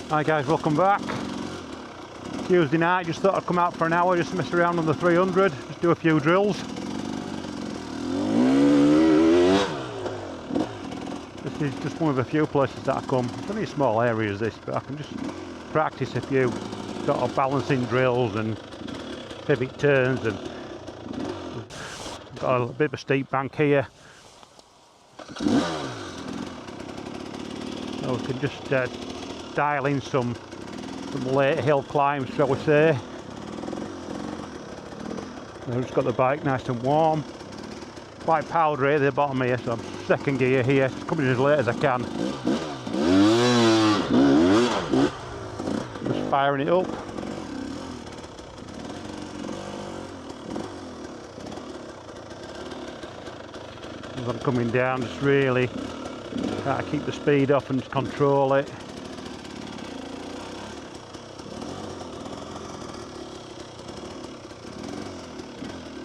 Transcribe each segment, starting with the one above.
Hi guys, welcome back. Tuesday night, just thought I'd come out for an hour, just mess around on the 300, just do a few drills. This is just one of the few places that I come. It's only a small area as this, but I can just practice a few sort of balancing drills and pivot turns, and got a bit of a steep bank here. So we can just dial in some late hill climbs, shall we say. I've just got the bike nice and warm. Quite powdery at the bottom here, so I'm second gear here, just coming in as late as I can. Just firing it up. As I'm coming down, just really try to keep the speed off and just control it.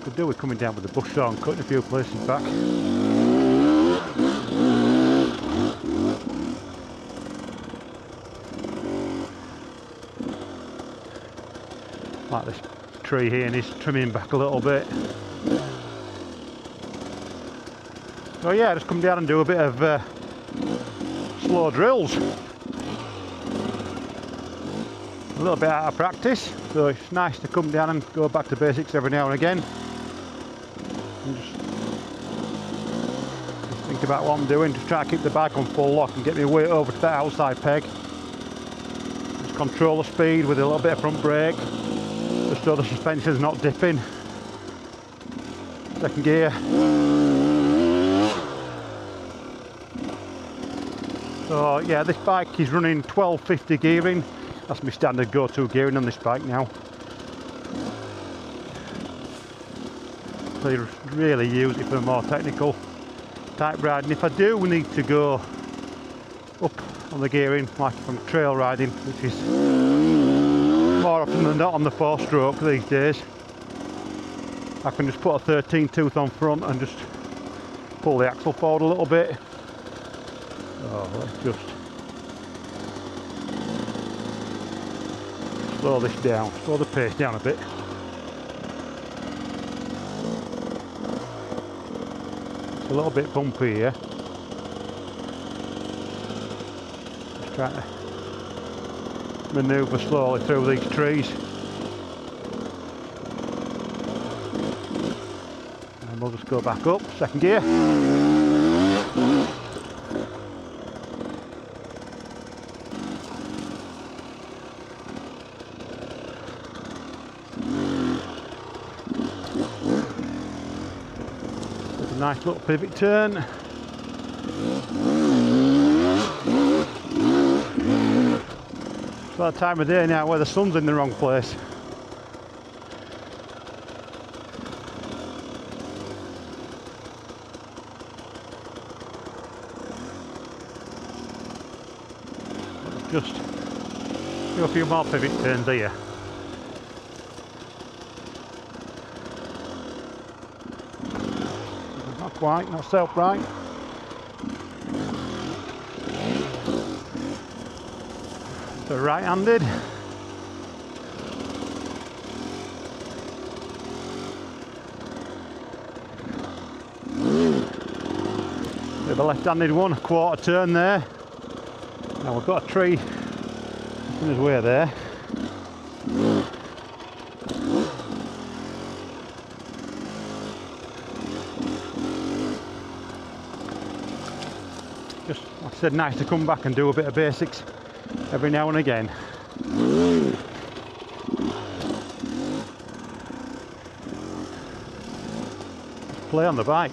Could do with coming down with the bush saw and cutting a few places back. Like this tree here, and he's trimming back a little bit. So yeah, just come down and do a bit of slow drills. A little bit out of practice, so it's nice to come down and go back to basics every now and again. And just think about what I'm doing, just try to keep the bike on full lock and get my weight over to that outside peg. Just control the speed with a little bit of front brake, just so the suspension's not dipping. Second gear. So yeah, this bike is running 1250 gearing. That's my standard go-to gearing on this bike now. So you really use it for more technical type riding. If I do need to go up on the gearing, like if I'm trail riding, which is more often than not on the 4-stroke these days, I can just put a 13 tooth on front and just pull the axle forward a little bit. So let's just slow this down, slow the pace down a bit. A little bit bumpy here. Just trying to manoeuvre slowly through these trees. And we'll just go back up, second gear. Nice little pivot turn. It's that time of day now where the sun's in the wrong place. Just do a few more pivot turns here. Quite, not self-right. So right-handed. Bit of a left-handed one, a quarter turn there. Now we've got a tree in his way there. Just, like I said, nice to come back and do a bit of basics every now and again. Just play on the bike.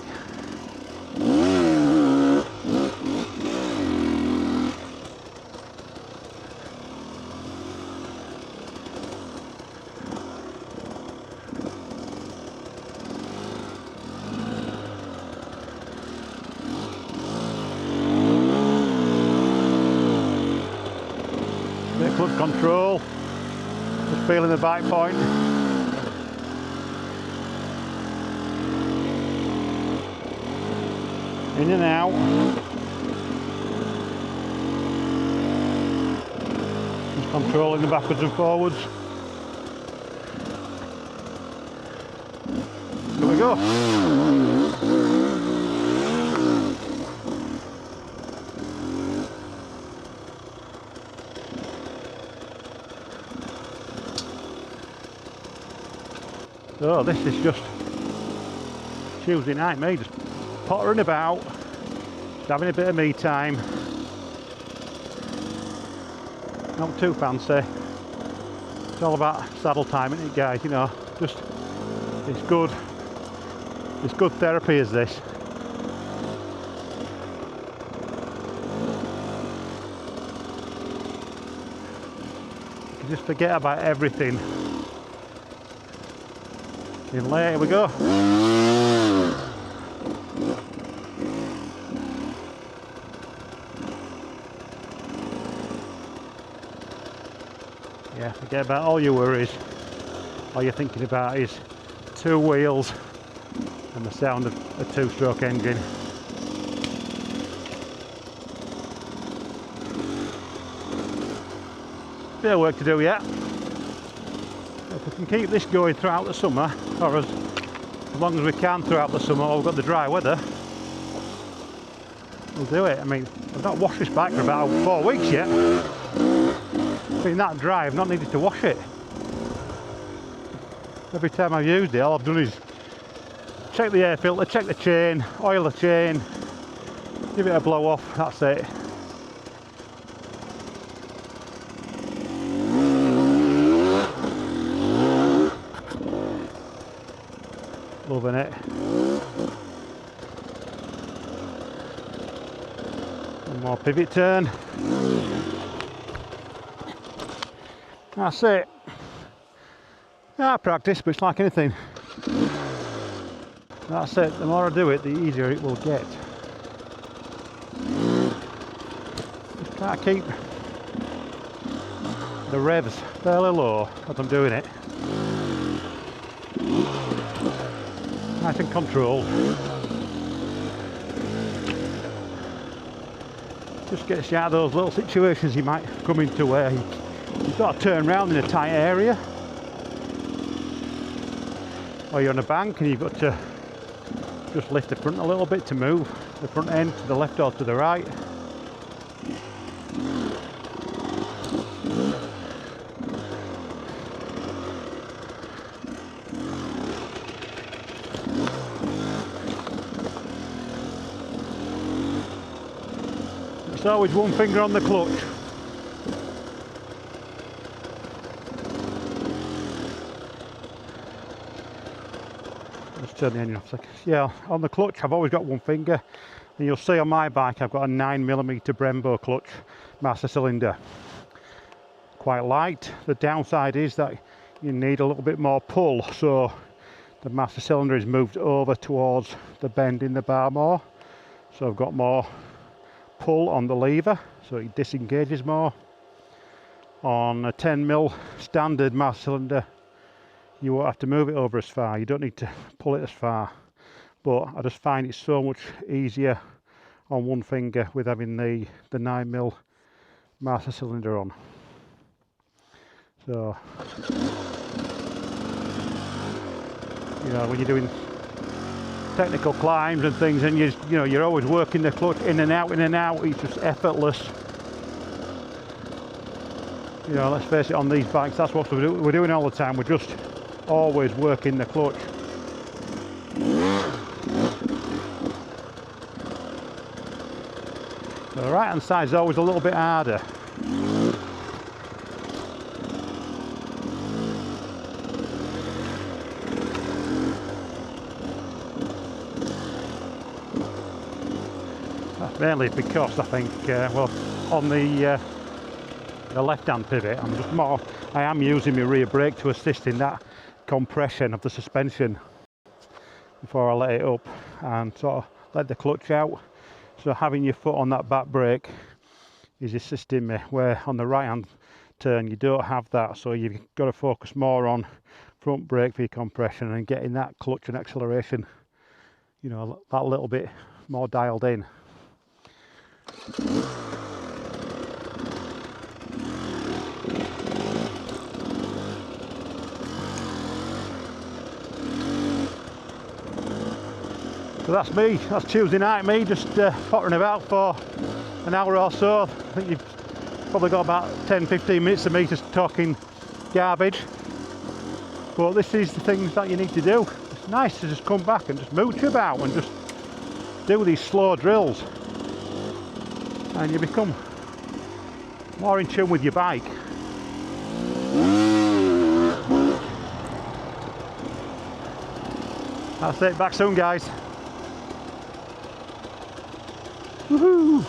Clutch control, just feeling the bike point. In and out. controlling the backwards and forwards. Here we go. So this is just Tuesday night, me just pottering about, just having a bit of me time. Not too fancy. It's all about saddle time, isn't it, guys? You know, just it's good. It's good therapy, is this? You can just forget about everything. In late, here we go. Yeah, forget about all your worries. All you're thinking about is two wheels and the sound of a two-stroke engine. Bit of work to do yet. If we can keep this going throughout the summer, or as long as we can throughout the summer, while we've got the dry weather, we'll do it. I mean, I've not washed this bike for about 4 weeks yet. Being that dry, I've not needed to wash it. Every time I've used it, all I've done is check the air filter, check the chain, oil the chain, give it a blow off, that's it. Loving it. One more pivot turn. That's it. Yeah, practice, but it's like anything. That's it. The more I do it, the easier it will get. Just try to keep the revs fairly low as I'm doing it. Nice and controlled. Just gets you out of those little situations you might come into where you've got to turn around in a tight area, or you're on a bank and you've got to just lift the front a little bit to move the front end to the left or to the right. It's always one finger on the clutch. Let's turn the engine off a second. Yeah, on the clutch I've always got one finger, and you'll see on my bike I've got a 9mm Brembo clutch master cylinder. Quite light. The downside is that you need a little bit more pull, so the master cylinder is moved over towards the bend in the bar more, so I've got more pull on the lever, so it disengages more. On a 10mm standard master cylinder you won't have to move it over as far, you don't need to pull it as far, but I just find it so much easier on one finger with having the 9mm master cylinder on. So, you know, when you're doing technical climbs and things, and you're always working the clutch in and out, it's just effortless. You know, let's face it, on these bikes that's what we're doing all the time, we're just always working the clutch. The right hand side is always a little bit harder. Mainly because I think, well, on the left-hand pivot, I am using my rear brake to assist in that compression of the suspension before I let it up and sort of let the clutch out. So having your foot on that back brake is assisting me, where on the right-hand turn you don't have that, so you've got to focus more on front brake for your compression and getting that clutch and acceleration, you know, that little bit more dialed in. So that's me, that's Tuesday night me, just pottering about for an hour or so. I think you've probably got about 10-15 minutes of me just talking garbage. But this is the things that you need to do. It's nice to just come back and just mooch about and just do these slow drills. And you become more in tune with your bike. That's it, back soon guys. Woohoo!